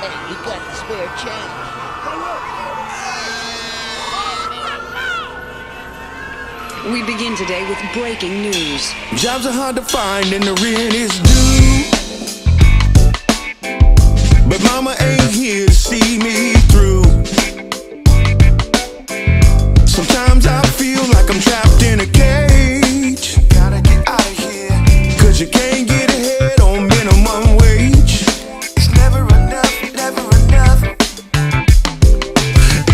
Hey, you got the spare change? We begin today with breaking news. Jobs are hard to find and the rent is due, but mama ain't here to see me through. Sometimes I feel like I'm trapped in a cage. Gotta get out of here, cause you can't get ahead on minimum wage. It's never enough, never enough. It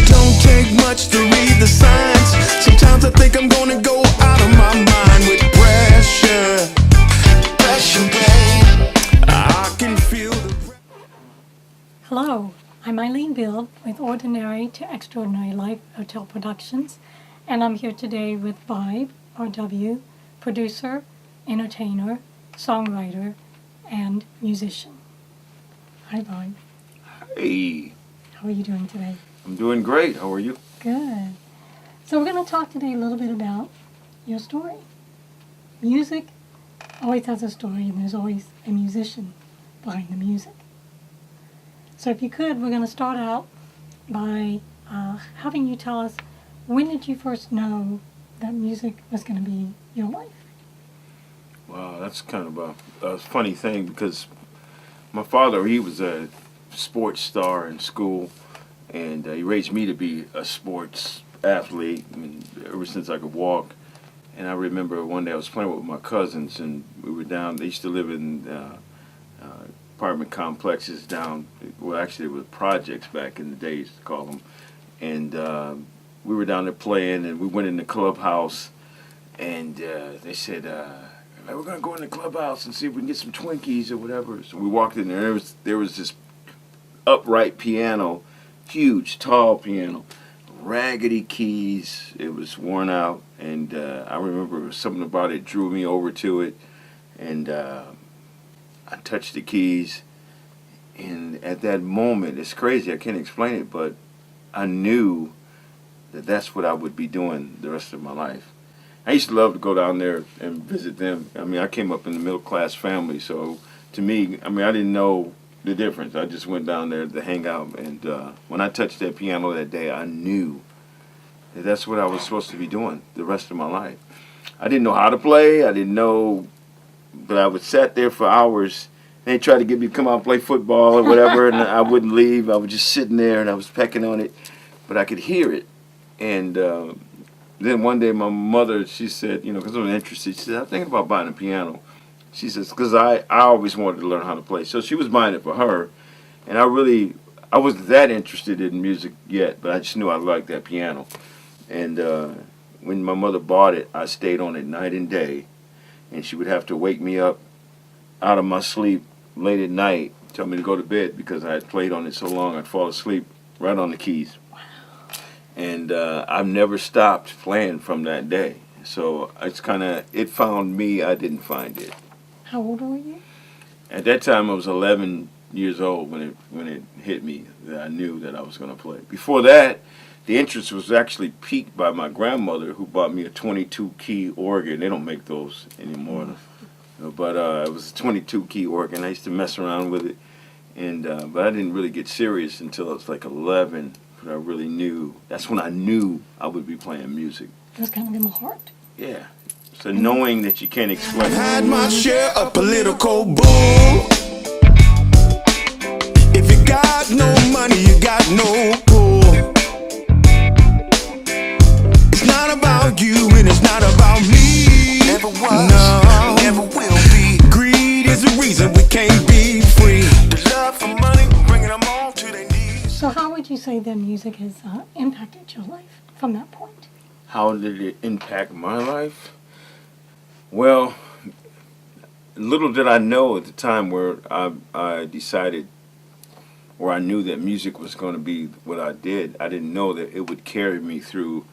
don't take much to read the signs. Sometimes I think I'm gonna go out of my mind with pressure. Pressure, babe. I can feel the... Hello, I'm Eileen Bild with Ordinary to Extraordinary Life Hotel Productions, and I'm here today with Vibe, RW, producer, entertainer, songwriter, and musician. Hi, Vibe. Hey, How are you doing today? I'm doing great. How are you? Good. So we're going to talk today a little bit about your story. Music always has a story, and there's always a musician behind the music. So if you could, we're going to start out by having you tell us, when did you first know that music was going to be your life? Wow, that's kind of a funny thing because my father, he was a sports star in school, and he raised me to be a sports athlete. I mean, ever since I could walk. And I remember one day I was playing with my cousins, and we were down. They used to live in apartment complexes down. Well, actually, it was projects back in the days to call them. And we were down there playing, and we went in the clubhouse, and they said, "We're gonna go in the clubhouse and see if we can get some Twinkies or whatever." So we walked in there. There was this upright piano, huge, tall piano, raggedy keys. It was worn out, and I remember something about it drew me over to it, and I touched the keys, and at that moment, it's crazy, I can't explain it, but I knew that that's what I would be doing the rest of my life. I used to love to go down there and visit them. I mean, I came up in a middle-class family, so to me, I mean, I didn't know the difference. I just went down there to hang out, and when I touched that piano that day, I knew that that's what I was supposed to be doing the rest of my life. I didn't know how to play. I didn't know, but I would sat there for hours. They tried to get me to come out and play football or whatever, and I wouldn't leave. I was just sitting there, and I was pecking on it, but I could hear it. And then one day my mother, she said, because I was interested, she said, "I'm thinking about buying a piano." She says, because I always wanted to learn how to play. So she was buying it for her, and I wasn't that interested in music yet, but I just knew I liked that piano. And when my mother bought it, I stayed on it night and day, and she would have to wake me up out of my sleep late at night, tell me to go to bed because I had played on it so long I'd fall asleep right on the keys. And I've never stopped playing from that day. So it's it found me, I didn't find it. How old were you? At that time I was 11 years old when it hit me that I knew that I was going to play. Before that, the interest was actually piqued by my grandmother, who bought me a 22-key organ. They don't make those anymore. But it was a 22-key organ. I used to mess around with it, and but I didn't really get serious until I was like 11. But I really knew. That's when I knew I would be playing music. It was kind of in the heart. Yeah. So knowing that you can't explain. I had my share of political bull. If you got no money, you got no pull. It's not about you and it's not about me. Never was, no, never will be. Greed is the reason we can't be free. The love for money, bringing them all to their knees. So how would you say that music has impacted your life from that point? How did it impact my life? Well, little did I know at the time where I decided, or I knew that music was going to be what I did. I didn't know that it would carry me through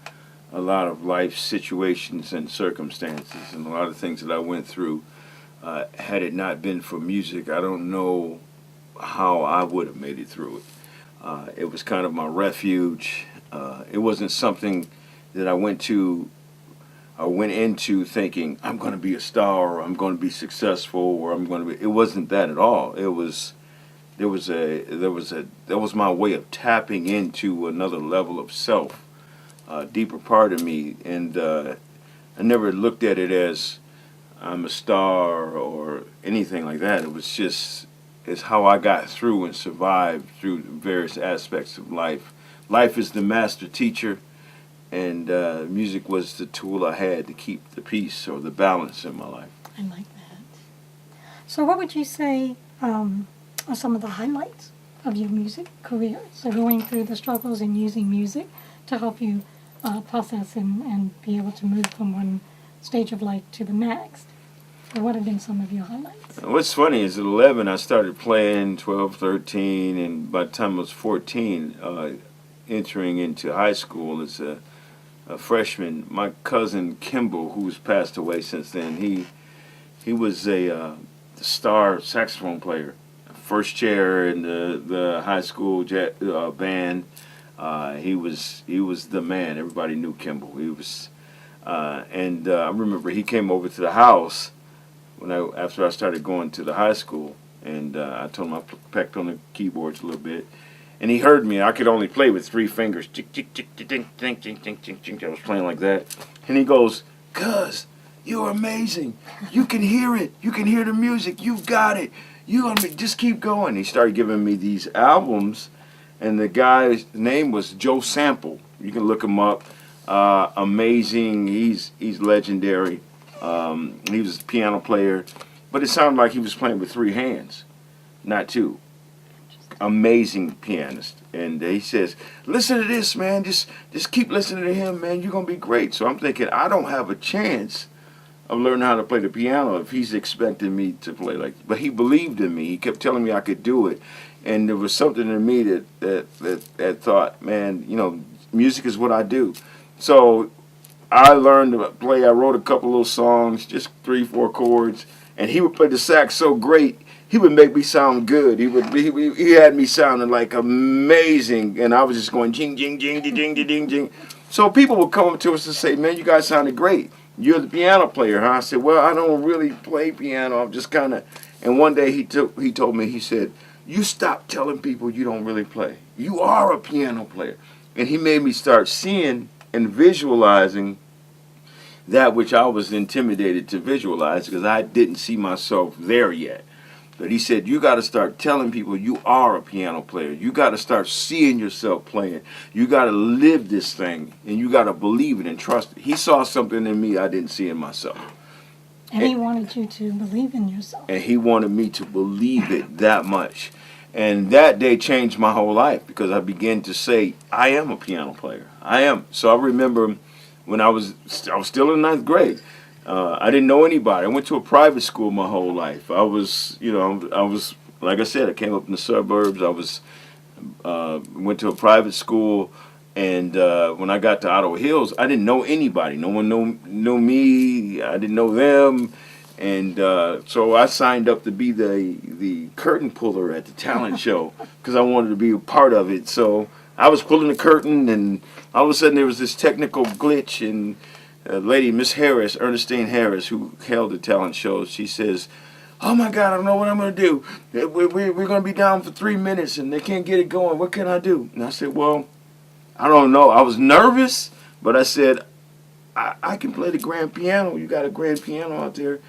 a lot of life situations and circumstances and a lot of things that I went through. Had it not been for music, I don't know how I would have made it through it. It was kind of my refuge. It wasn't something that I went into thinking I'm going to be a star or I'm going to be successful or I'm going to be. It wasn't that at all. It was that was my way of tapping into another level of self, a deeper part of me, and I never looked at it as I'm a star or anything like that. It was just it's how I got through and survived through various aspects of life. Life is the master teacher, and music was the tool I had to keep the peace or the balance in my life. I like that. So what would you say are some of the highlights of your music career? So going through the struggles and using music to help you process and be able to move from one stage of life to the next. So what have been some of your highlights? What's funny is at 11 I started playing, 12, 13, and by the time I was 14, entering into high school as a freshman, my cousin Kimball, who's passed away since then, he was a star saxophone player, first chair in the high school band. He was the man. Everybody knew Kimball. He was, and I remember he came over to the house after I started going to the high school, and I told him I pecked on the keyboards a little bit. And he heard me. I could only play with 3 fingers. Tick, tick, tick, tick, tick, tick, tick, tick, tick, tick. I was playing like that. And he goes, "Cuz, you're amazing. You can hear it. You can hear the music. You've got it. Just keep going." He started giving me these albums, and the guy's name was Joe Sample. You can look him up. Amazing. He's legendary. He was a piano player, but it sounded like he was playing with 3 hands, not 2. Amazing pianist, and he says, "Listen to this, man. Just keep listening to him, man. You're gonna be great." So I'm thinking, I don't have a chance of learning how to play the piano if he's expecting me to play like. But he believed in me. He kept telling me I could do it, and there was something in me that thought, man, music is what I do. So I learned to play. I wrote a couple little songs, just 3, 4 chords, and he would play the sax so great. He would make me sound good. He had me sounding like amazing, and I was just going jing, jing, jing, jing, jing, jing, jing. So people would come up to us and say, "Man, you guys sounded great. You're the piano player, huh?" I said, "Well, I don't really play piano. I'm just kind of." And one day he told me, he said, "You stop telling people you don't really play. You are a piano player." And he made me start seeing and visualizing that which I was intimidated to visualize because I didn't see myself there yet. But he said, "You got to start telling people you are a piano player. You got to start seeing yourself playing. You got to live this thing, and you got to believe it and trust it." He saw something in me I didn't see in myself. And he wanted you to believe in yourself. And he wanted me to believe it that much. And that day changed my whole life because I began to say, I am a piano player. I am. So I remember when I was still in 9th grade. I didn't know anybody. I went to a private school my whole life. I was, like I said, I came up in the suburbs. Went to a private school, and when I got to Ottawa Hills, I didn't know anybody. No one knew me. I didn't know them, and so I signed up to be the curtain puller at the talent show because I wanted to be a part of it. So I was pulling the curtain, and all of a sudden there was this technical glitch, and lady, Miss Harris, Ernestine Harris, who held the talent shows, she says, "Oh my God, I don't know what I'm going to do. We're going to be down for 3 minutes and they can't get it going. What can I do?" And I said, "Well, I don't know." I was nervous, but I said, I can play the grand piano. You got a grand piano out there.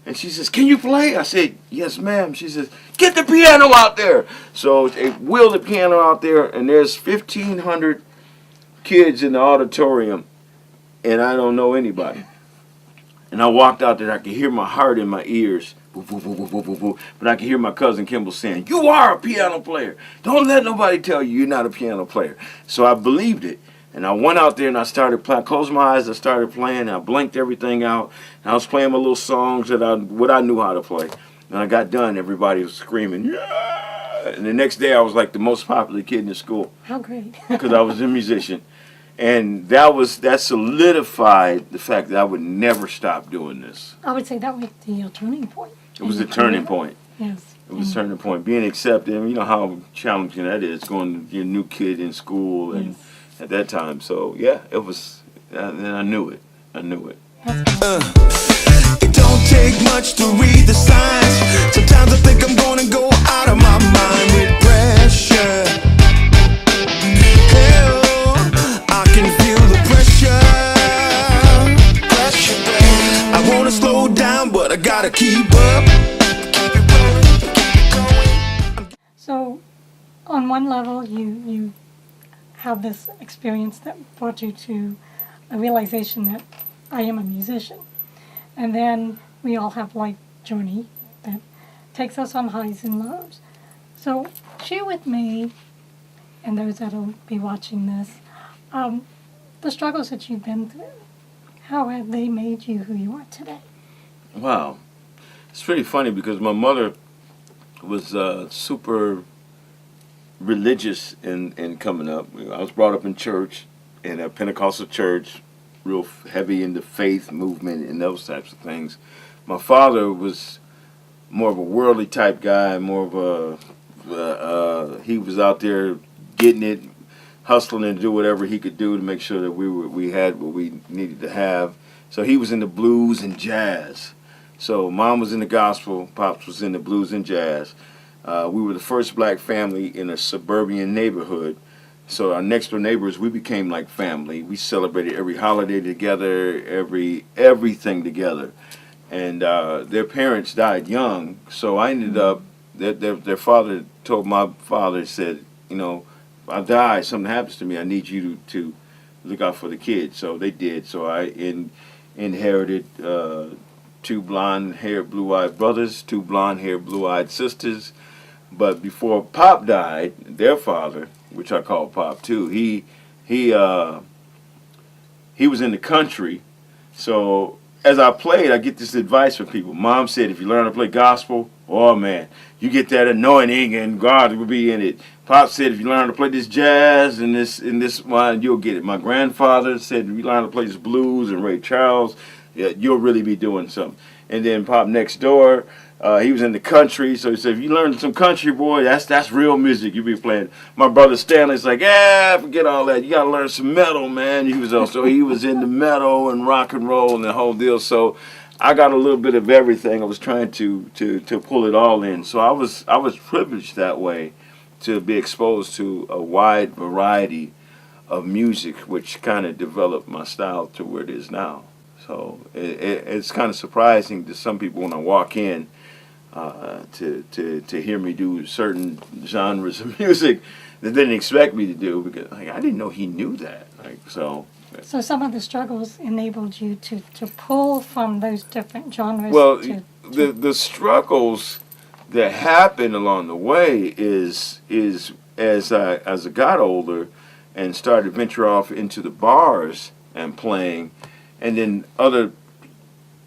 And she says, "Can you play?" I said, "Yes, ma'am." She says, "Get the piano out there." So they wheeled the piano out there, and there's 1,500 kids in the auditorium. And I don't know anybody. And I walked out there, I could hear my heart in my ears. Boo, boo, boo, boo, boo, boo, boo. But I could hear my cousin Kimball saying, "You are a piano player. Don't let nobody tell you you're not a piano player." So I believed it. And I went out there and I started playing. I closed my eyes, I started playing, and I blanked everything out. And I was playing my little songs what I knew how to play. And I got done, everybody was screaming, "Yeah!" And the next day I was like the most popular kid in the school. How great. Because I was a musician. And that solidified the fact that I would never stop doing this. I would say that was the turning point. It was a turning point. Yes. It was a turning point. Being accepted, you know how challenging that is, going to your new kid in school and at that time. So, yeah, it was, and I knew it. I knew it. It don't take much to read the signs. Sometimes I think I'm gonna go out of my mind with keep up. Keep it rolling, keep it going. So, on one level, you have this experience that brought you to a realization that I am a musician. And then we all have life journey that takes us on highs and lows. So share with me, and those that will be watching this, the struggles that you've been through. How have they made you who you are today? Wow. It's pretty funny because my mother was super religious in coming up. I was brought up in church, in a Pentecostal church, real heavy in the faith movement and those types of things. My father was more of a worldly type guy, more of a he was out there getting it, hustling and do whatever he could do to make sure that we had what we needed to have. So he was in the blues and jazz. So mom was in the gospel, pops was in the blues and jazz. We were the first black family in a suburban neighborhood. So our next door neighbors, we became like family. We celebrated every holiday together, everything together. And their parents died young, so I ended up, their father told my father, said, you know, if I die, something happens to me, I need you to look out for the kids. So they did. So I inherited 2 blonde-haired, blue-eyed brothers, 2 blonde-haired, blue-eyed sisters. But before Pop died, their father, which I call Pop too, he was in the country. So as I played, I get this advice from people. Mom said, if you learn to play gospel, oh man, you get that anointing and God will be in it. Pop said, if you learn to play this jazz and this one, you'll get it. My grandfather said, if you learn to play this blues and Ray Charles, yeah, you'll really be doing something. And then Pop next door, he was in the country, so he said, if you learn some country, boy, that's real music you be playing. My brother Stanley's like, forget all that. You got to learn some metal, man. He was into metal and rock and roll and the whole deal. So I got a little bit of everything. I was trying to pull it all in. So I was privileged that way to be exposed to a wide variety of music, which kind of developed my style to where it is now. So it's kind of surprising to some people when I walk in to hear me do certain genres of music that they didn't expect me to do, because I didn't know he knew that. So some of the struggles enabled you to pull from those different genres. Well, the struggles that happened along the way is as I got older and started to venture off into the bars and playing, and then other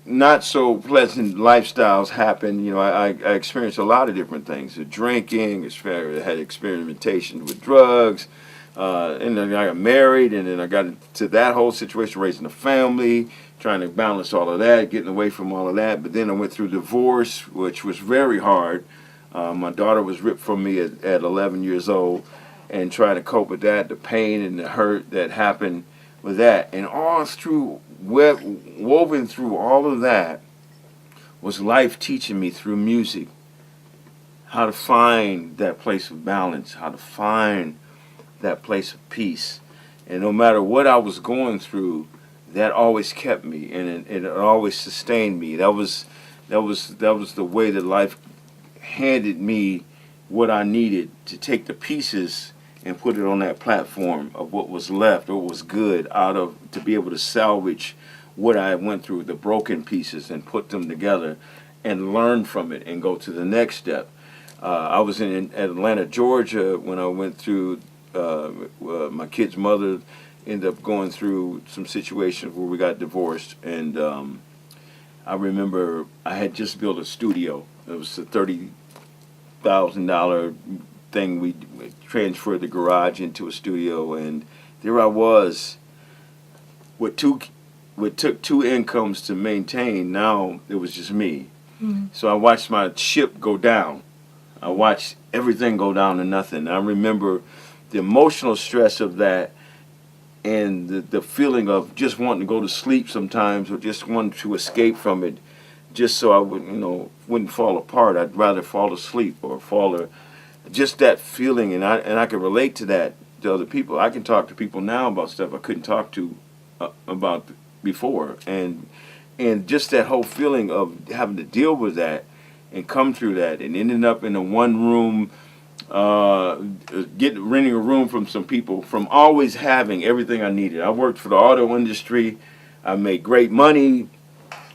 not so pleasant lifestyles happened. You know, I experienced a lot of different things. The drinking, I had experimentation with drugs, and then I got married, and then I got into that whole situation, raising a family, trying to balance all of that, getting away from all of that. But then I went through divorce, which was very hard. My daughter was ripped from me at 11 years old, and trying to cope with that, the pain and the hurt that happened with that. And all through, woven through all of that was life teaching me through music how to find that place of balance, how to find that place of peace. And no matter what I was going through, that always kept me, and it always sustained me. That was the way that life handed me what I needed to take the pieces and put it on that platform of what was left, what was good, to be able to salvage what I went through, the broken pieces, and put them together and learn from it and go to the next step. I was in Atlanta, Georgia when I went through, my kid's mother ended up going through some situations where we got divorced, and I remember I had just built a studio. It was a $30,000 thing. We transferred the garage into a studio, and there I was with took 2 incomes to maintain. Now it was just me. So I watched my ship go down. I watched everything go down to nothing. I remember the emotional stress of that, and the feeling of just wanting to go to sleep sometimes, or just wanting to escape from it, just so I wouldn't fall apart. I'd rather fall asleep or just that feeling, and I can relate to that to other people. I can talk to people now about stuff I couldn't talk to about before, and And just that whole feeling of having to deal with that and come through that and ending up in a one room, renting a room from some people, from always having everything I needed. I worked for the auto industry. I made great money.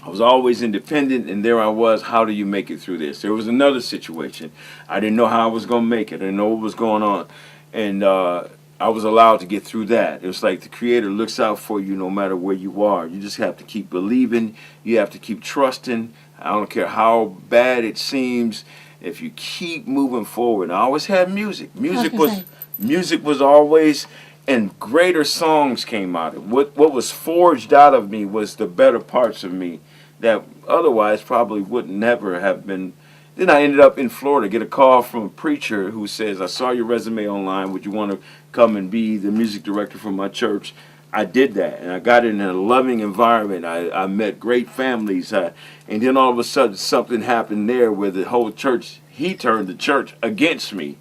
I was always independent, and there I was. How do you make it through this? There was another situation. I didn't know how I was going to make it. I didn't know what was going on. And I was allowed to get through that. It was like the Creator looks out for you no matter where you are. You just have to keep believing. You have to keep trusting. I don't care how bad it seems. If you keep moving forward. I always had music. Music was always, and greater songs came out of it. What was forged out of me was the better parts of me that otherwise probably would never have been. Then I ended up in Florida, get a call from a preacher who says, I saw your resume online. Would you want to come and be the music director for my church? I did that, and I got in a loving environment. I met great families, and then all of a sudden something happened there where the whole church, he turned the church against me.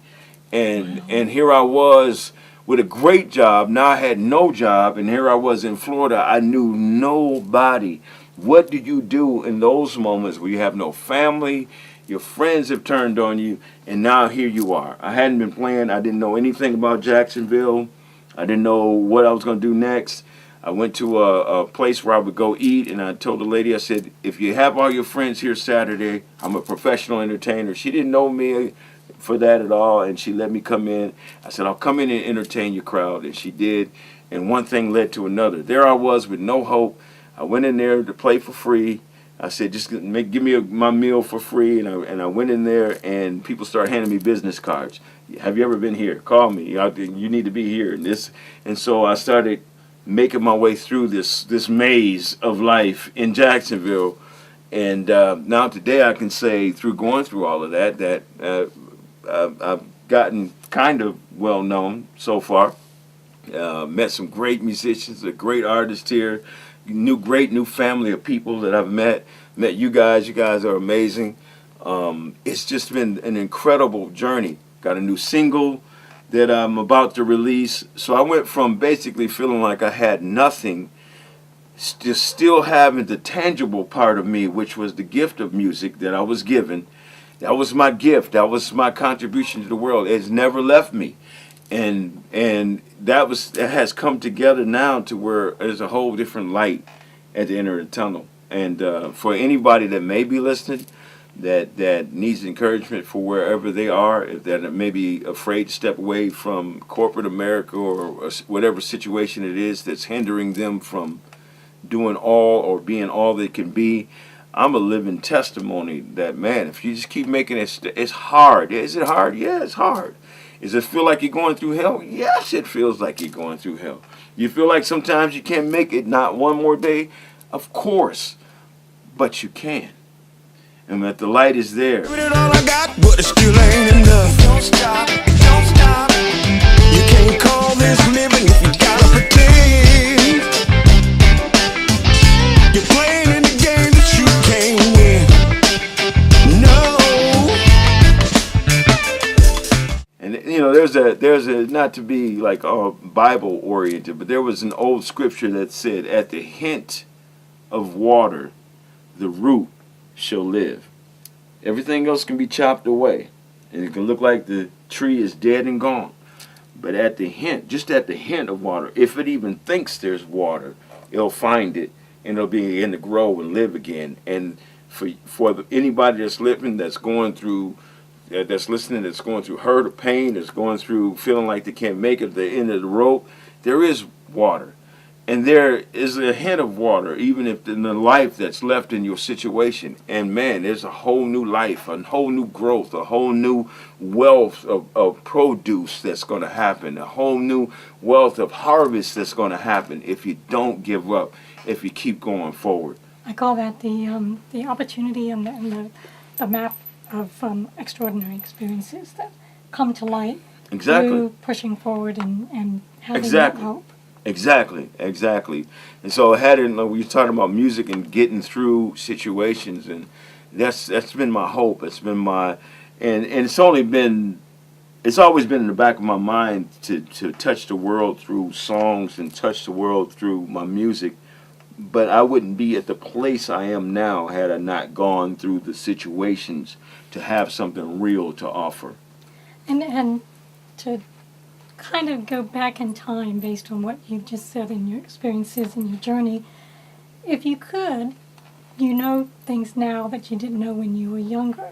And here I was with a great job. Now I had no job, and here I was in Florida. I knew nobody. What do you do in those moments where you have no family? Your friends have turned on you, and now here you are. I hadn't been playing. I didn't know anything about Jacksonville. I didn't know what I was going to do next. I went to a place where I would go eat, and I told the lady, I said, if you have all your friends here Saturday, I'm a professional entertainer. She didn't know me for that at all, and she let me come in. I said, I'll come in and entertain your crowd, and she did, and one thing led to another. There I was with no hope. I went in there to play for free. I said, just give me my meal for free, and I went in there, and people started handing me business cards. Have you ever been here? Call me. You need to be here. And so I started making my way through this maze of life in Jacksonville. And now today I can say, through going through all of that I've gotten kind of well known so far. Met some great musicians, a great artist here. Great new family of people that I've met you guys. You guys are amazing. It's just been an incredible journey. Got a new single that I'm about to release. So I went from basically feeling like I had nothing, just still having the tangible part of me, which was the gift of music that I was given. That was my gift. That was my contribution to the world. It's never left me. And that has come together now to where there's a whole different light at the end of the tunnel. And for anybody that may be listening, that needs encouragement for wherever they are, if that may be afraid to step away from corporate America or whatever situation it is that's hindering them from doing all or being all they can be, I'm a living testimony that, man, if you just keep making it, it's hard. Is it hard? Yeah, it's hard. Does it feel like you're going through hell? Yes, it feels like you're going through hell. You feel like sometimes you can't make it, not one more day? Of course, but you can. And that the light is there. Put it all I got, but it still ain't enough. Don't stop, don't stop. You can't call this living if you gotta pretend. You're playing in the game that you can't win. No. And you know, there's a not to be like Bible oriented, but there was an old scripture that said, "At the hint of water, the root shall live." Everything else can be chopped away, and it can look like the tree is dead and gone. But at the hint, just at the hint of water, if it even thinks there's water, it'll find it, and it'll begin to grow and live again. And for anybody that's living, that's going through, that's listening, that's going through hurt or pain, that's going through feeling like they can't make it at the end of the rope, there is water. And there is a hint of water, even if in the life that's left in your situation. And man, there's a whole new life, a whole new growth, a whole new wealth of produce that's going to happen, a whole new wealth of harvest that's going to happen if you don't give up, if you keep going forward. I call that the opportunity and the map of extraordinary experiences that come to light through pushing forward and having that hope. Exactly. And so when you're talking about music and getting through situations, and that's been my hope. It's been my, and it's always been in the back of my mind to touch the world through songs and touch the world through my music. but I wouldn't be at the place I am now had I not gone through the situations to have something real to offer. And to kind of go back in time based on what you've just said in your experiences and your journey, if you could, you know things now that you didn't know when you were younger.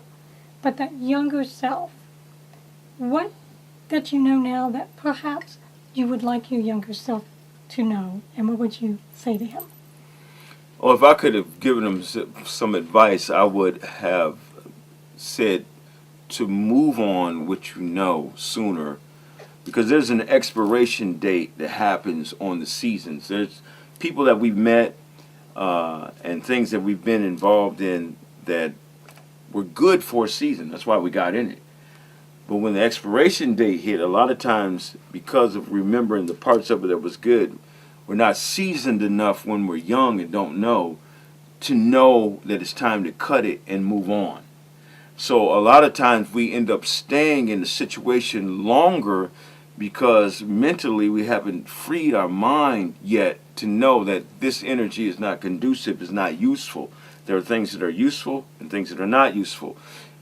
But that younger self, what that you know now that perhaps you would like your younger self to know, and what would you say to him? Oh, if I could have given him some advice, I would have said to move on what you know sooner, because there's an expiration date that happens on the seasons. There's people that we've met and things that we've been involved in that were good for a season. That's why we got in it. But when the expiration date hit, a lot of times, because of remembering the parts of it that was good, we're not seasoned enough when we're young and don't know to know that it's time to cut it and move on. So a lot of times we end up staying in the situation longer because mentally we haven't freed our mind yet to know that this energy is not conducive, is not useful. There are things that are useful and things that are not useful.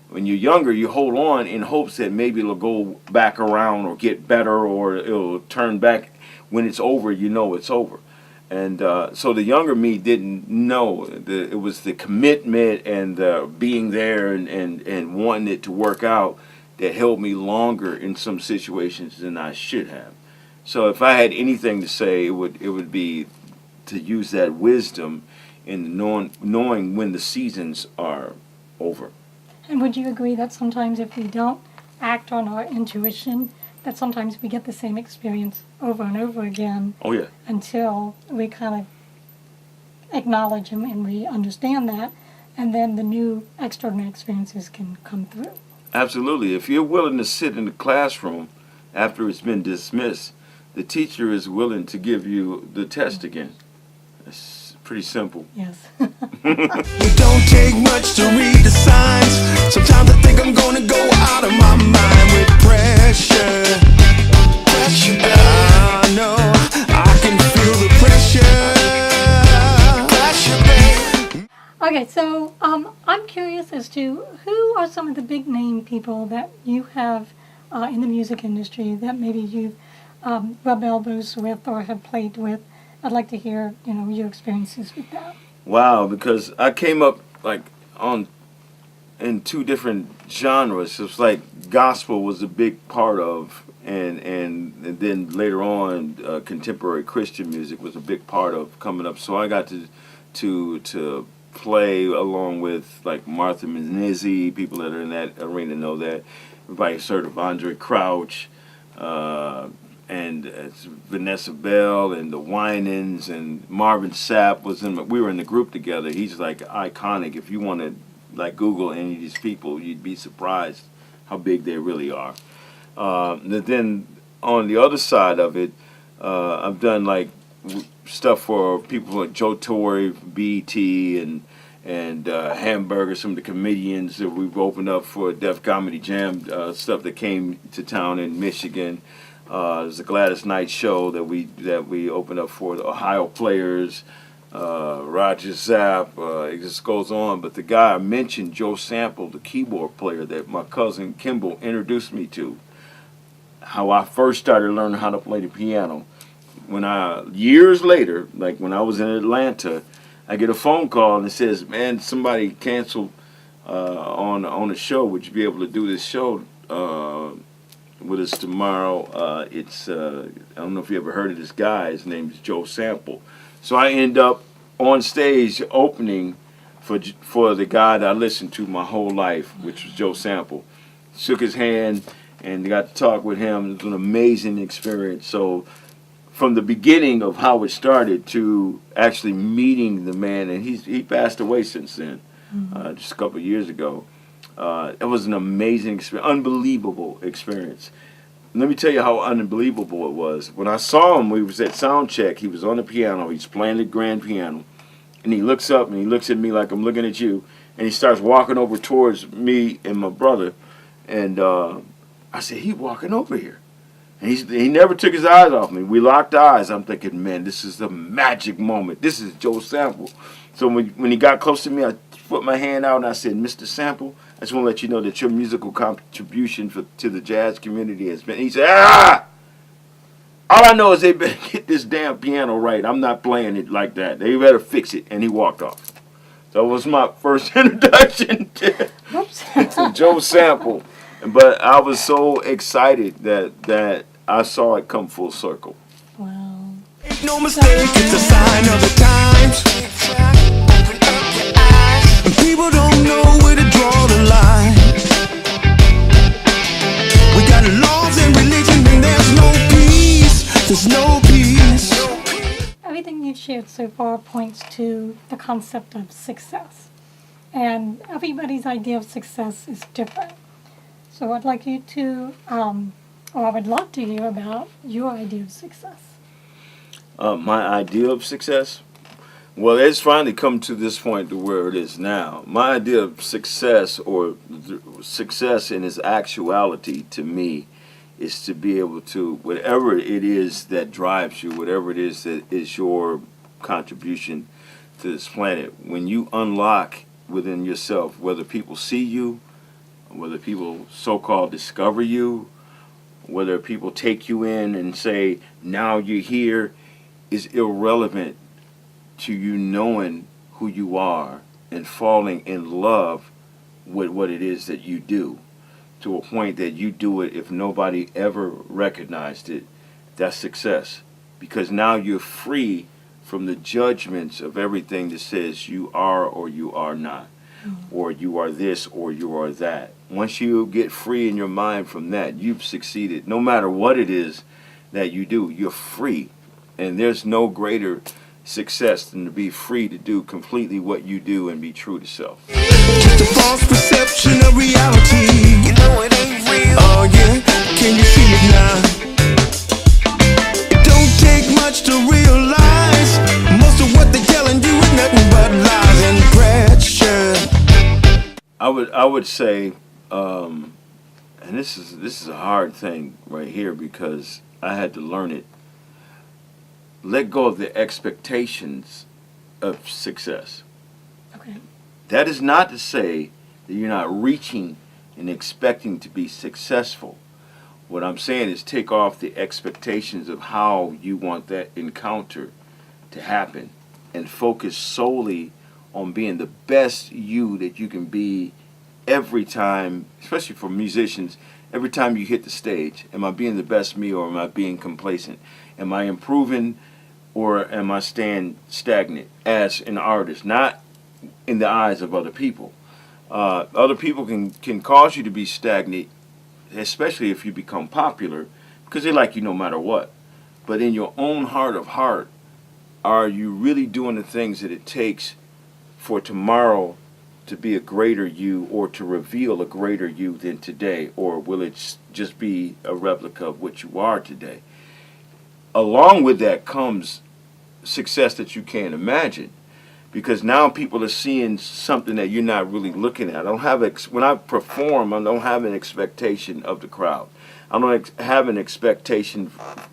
When you're younger, you hold on in hopes that maybe it'll go back around or get better or it'll turn back. When it's over, you know it's over. And so the younger me didn't know. It was the commitment and being there and wanting it to work out that held me longer in some situations than I should have. So if I had anything to say, it would be to use that wisdom in knowing when the seasons are over. And would you agree that sometimes if we don't act on our intuition, that sometimes we get the same experience over and over again? Oh, yeah. Until we kind of acknowledge them and we understand that, and then the new extraordinary experiences can come through. Absolutely. If you're willing to sit in the classroom after it's been dismissed, the teacher is willing to give you the test again. It's pretty simple. Yes. It don't take much to read the signs. Sometimes I think I'm gonna go out of my mind with pressure. I know I can feel the pressure. Okay, so I'm curious as to who are some of the big name people that you have in the music industry that maybe you've rubbed elbows with or have played with. I'd like to hear, your experiences with that. Wow, because I came up in two different genres. It's like gospel was a big part of, and then later on, contemporary Christian music was a big part of coming up. So I got to play along with like Martha Menizzi. People that are in that arena know that. Everybody's heard of Andre Crouch. And Vanessa Bell and the Winans and Marvin Sapp we were in the group together. He's like iconic. If you want to like Google any of these people, you'd be surprised how big they really are. Then on the other side of it, I've done like stuff for people like Joe Torre, BT, and Hamburger, some of the comedians that we've opened up for Def Comedy Jam, stuff that came to town in Michigan. There's a Gladys Knight show that we opened up for the Ohio Players, Roger Zapp. It just goes on. But the guy I mentioned, Joe Sample, the keyboard player that my cousin Kimball introduced me to, how I first started learning how to play the piano. Years later, like when I was in Atlanta, I get a phone call and it says, "Man, somebody canceled on a show. Would you be able to do this show with us tomorrow?" It's I don't know if you ever heard of this guy. His name is Joe Sample. So I end up on stage opening for the guy that I listened to my whole life, which was Joe Sample. Shook his hand and got to talk with him. It was an amazing experience. So from the beginning of how it started to actually meeting the man, and he passed away since then, just a couple of years ago. It was an amazing experience, unbelievable experience. Let me tell you how unbelievable it was. When I saw him, we was at sound check. He was on the piano. He's playing the grand piano. And he looks up and he looks at me like I'm looking at you. And he starts walking over towards me and my brother. And I said, "He walking over here." He never took his eyes off me. We locked eyes. I'm thinking, man, this is the magic moment. This is Joe Sample. So when he got close to me, I put my hand out and I said, Mr. Sample, I just want to let you know that your musical contribution to the jazz community has been. He said, all I know is they better get this damn piano right. I'm not playing it like that. They better fix it. And he walked off. So it was my first introduction to Joe Sample. But I was so excited that I saw it come full circle. Wow. Ain't no mistake, it's a sign of the times. And people don't know where to draw the line. We got laws and religion and there's no peace. There's no peace. Everything you've shared so far points to the concept of success. And everybody's idea of success is different. So I'd like you to, or I would love to hear about your idea of success. My idea of success? Well, it's finally come to this point to where it is now. My idea of success, or success in its actuality to me, is to be able to, whatever it is that drives you, whatever it is that is your contribution to this planet, when you unlock within yourself, whether people see you, whether people so-called discover you, whether people take you in and say, now you're here, is irrelevant to you knowing who you are and falling in love with what it is that you do, to a point that you do it if nobody ever recognized it. That's success, because now you're free from the judgments of everything that says you are or you are not, or you are this or you are that. Once you get free in your mind from that, you've succeeded. No matter what it is that you do, you're free. And there's no greater success than to be free to do completely what you do and be true to self. Just a false perception of reality. You know it ain't real. Oh yeah, can you see it now? It don't take much to realize most of what they're telling you is nothing but lies and pressure. I would say, and this is a hard thing right here because I had to learn it. Let go of the expectations of success. Okay. That is not to say that you're not reaching and expecting to be successful. What I'm saying is take off the expectations of how you want that encounter to happen and focus solely on being the best you that you can be every time, especially for musicians, every time you hit the stage. Am I being the best me, or am I being complacent? Am I improving, or am I staying stagnant as an artist? Not in the eyes of other people. Other people can cause you to be stagnant, especially if you become popular, because they like you no matter what. But in your own heart of heart, are you really doing the things that it takes for tomorrow to be a greater you, or to reveal a greater you than today? Or will it just be a replica of what you are today? Along with that comes success that you can't imagine, because now people are seeing something that you're not really looking at. I don't have when I perform, I don't have an expectation of the crowd. I don't have an expectation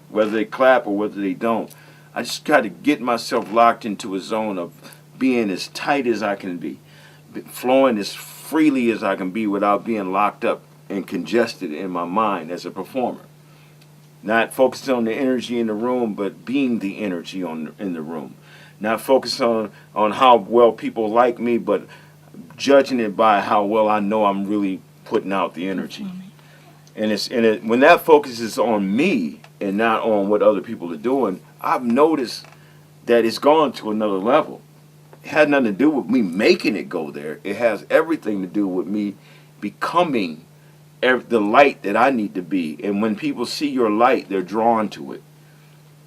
whether they clap or whether they don't. I just got to get myself locked into a zone of being as tight as I can be, flowing as freely as I can be without being locked up and congested in my mind as a performer. Not focusing on the energy in the room, but being the energy in the room. Not focusing on how well people like me, but judging it by how well I know I'm really putting out the energy. And when that focus is on me and not on what other people are doing, I've noticed that it's gone to another level. It had nothing to do with me making it go there. It has everything to do with me becoming the light that I need to be. And when people see your light, they're drawn to it.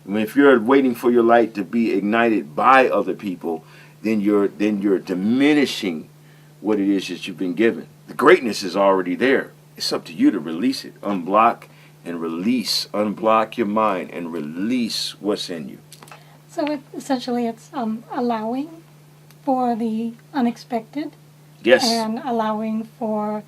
I mean, if you're waiting for your light to be ignited by other people, then you're diminishing what it is that you've been given. The greatness is already there. It's up to you to release it. Unblock and release. Unblock your mind and release what's in you. So essentially it's allowing for the unexpected. Yes. And allowing for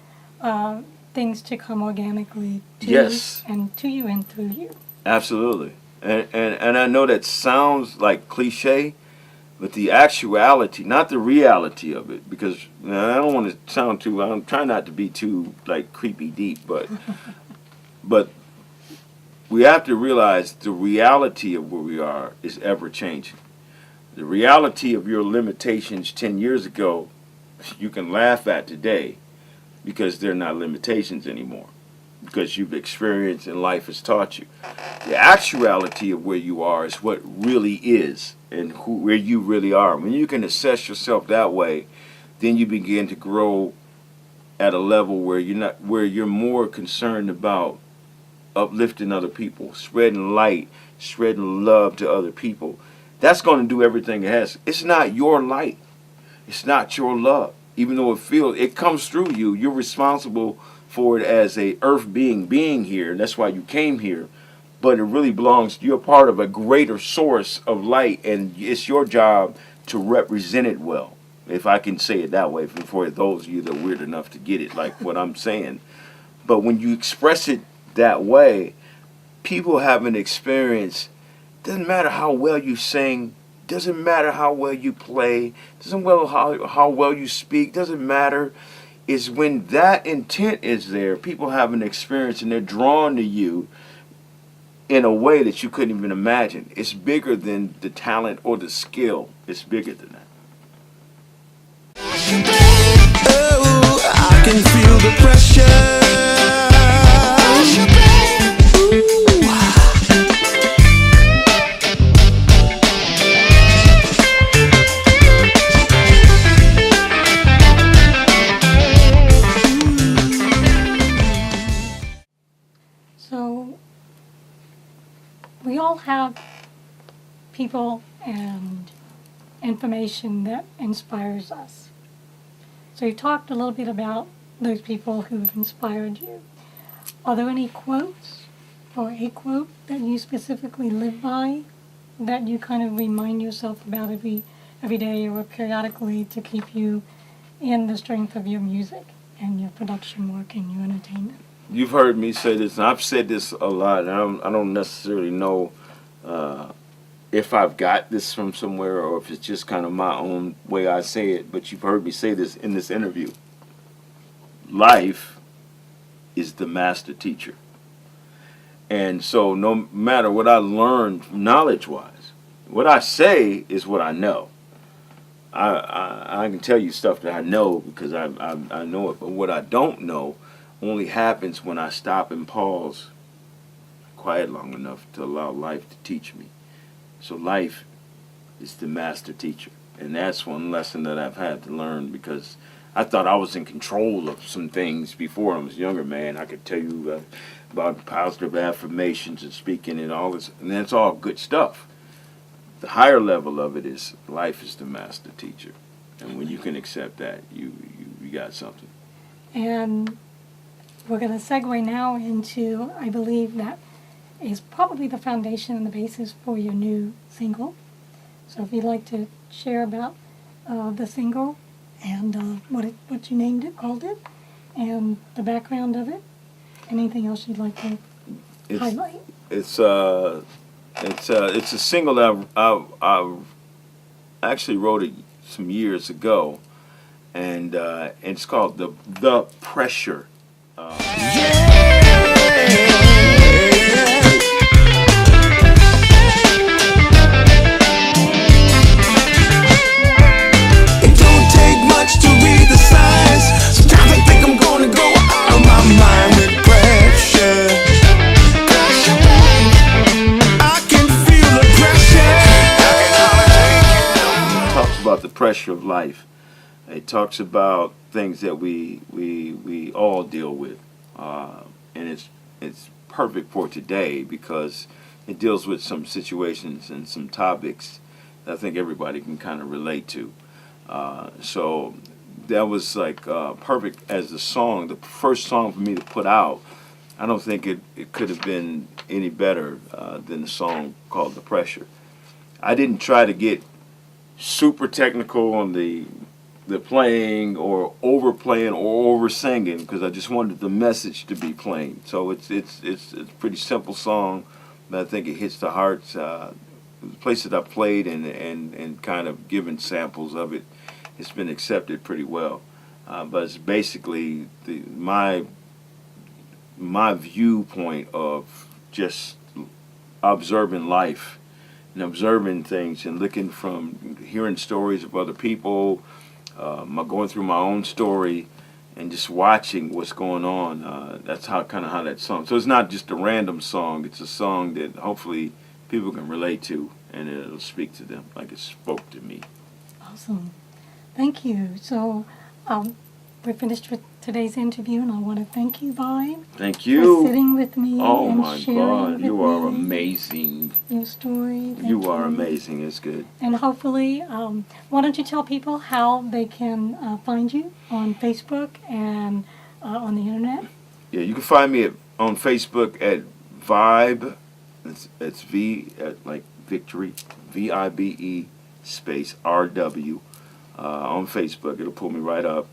things to come organically to Yes. you and to you and through you. Absolutely. And I know that sounds like cliche, but the actuality, not the reality of it, because I don't want to sound too, I'm trying not to be too like creepy deep, but we have to realize the reality of where we are is ever changing. The reality of your limitations 10 years ago, you can laugh at today because they're not limitations anymore, because you've experienced and life has taught you. The actuality of where you are is what really is and where you really are. When you can assess yourself that way, then you begin to grow at a level where you're more concerned about uplifting other people, spreading light, spreading love to other people. That's going to do everything it has. It's not your light. It's not your love. Even though it comes through you, you're responsible for it as a earth being here. That's why you came here. But it really belongs, you're part of a greater source of light, and it's your job to represent it well, if I can say it that way, for those of you that are weird enough to get it, like what I'm saying. But when you express it that way, people have an experience. Doesn't matter how well you sing, doesn't matter how well you play, doesn't matter how well you speak, doesn't matter. Is when that intent is there, people have an experience and they're drawn to you in a way that you couldn't even imagine. It's bigger than the talent or the skill. It's bigger than that. Oh, I can feel the pressure. So we all have people and information that inspires us. So you talked a little bit about those people who have inspired you. Are there any quotes or a quote that you specifically live by that you kind of remind yourself about every day or periodically to keep you in the strength of your music and your production work and your entertainment? You've heard me say this, and I've said this a lot. And I don't necessarily know if I've got this from somewhere or if it's just kind of my own way I say it, but you've heard me say this in this interview. Life is the master teacher. And so no matter what I learned knowledge-wise, what I say is what I know. I can tell you stuff that I know because I know it, but what I don't know only happens when I stop and pause quiet long enough to allow life to teach me. So life is the master teacher. And that's one lesson that I've had to learn, because I thought I was in control of some things before I was a younger man. I could tell you about positive affirmations and speaking and all this, and that's all good stuff. The higher level of it is life is the master teacher. And when you can accept that, you got something. And we're going to segue now into, I believe, that is probably the foundation and the basis for your new single. So if you'd like to share about the single and what you named it, called it, and the background of it, anything else you'd like to highlight? It's a single that I actually wrote it some years ago, and it's called the Pressure. It don't take much to read the signs. Sometimes I think I'm gonna go out of my mind with pressure. I can feel the pressure. It talks about the pressure of life. It talks about things that we all deal with, and it's perfect for today because it deals with some situations and some topics that I think everybody can kind of relate to. So that was like perfect as the song, the first song for me to put out. I don't think it could have been any better than the song called The Pressure. I didn't try to get super technical on the the playing or overplaying or over singing, because I just wanted the message to be plain. So it's a pretty simple song, but I think it hits the hearts. The places I've played and kind of given samples of it, it's been accepted pretty well. But it's basically my viewpoint of just observing life and observing things and looking from hearing stories of other people, going through my own story, and just watching what's going on. That's how that song. So it's not just a random song. It's a song that hopefully people can relate to, and it'll speak to them like it spoke to me. Awesome. Thank you. So we're finished with today's interview, and I want to thank you, Vibe. Thank you For sitting with me Oh and my sharing God, with you are me amazing. your story. Thank You are amazing. It's good. And hopefully, why don't you tell people how they can find you on Facebook and on the internet? Yeah, you can find me on Facebook at Vibe. It's V like victory, VIBE space RW on Facebook. It'll pull me right up.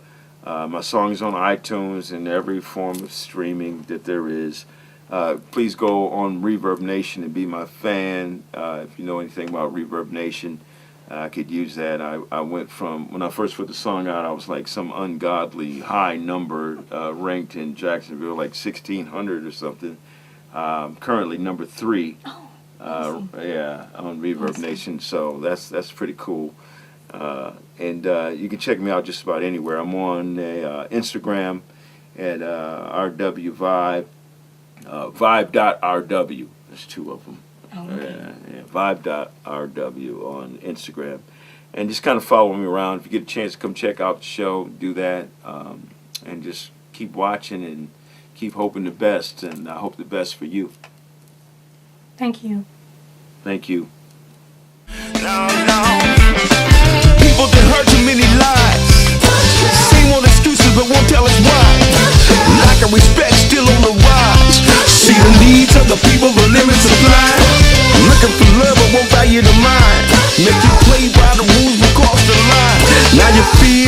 My song's on iTunes and every form of streaming that there is. Please go on Reverb Nation and be my fan. If you know anything about Reverb Nation, I could use that. I went from, when I first put the song out, I was like some ungodly high number ranked in Jacksonville, like 1,600 or something. Currently number 3. Awesome. Yeah, on Reverb Nation. So that's pretty cool. And you can check me out just about anywhere. I'm on Instagram at RWVibe, Vibe.RW. There's 2 of them. Oh, okay. Vibe.RW on Instagram. And just kind of follow me around. If you get a chance to come check out the show, do that. And just keep watching and keep hoping the best. And I hope the best for you. Thank you. Thank you. People that heard too many lies, same old excuses but won't tell us why. Lack of respect still on the rise. See the needs of the people, the limits supply. Looking for love but won't value the mind. Make you play by the rules but cross the line. Now you feel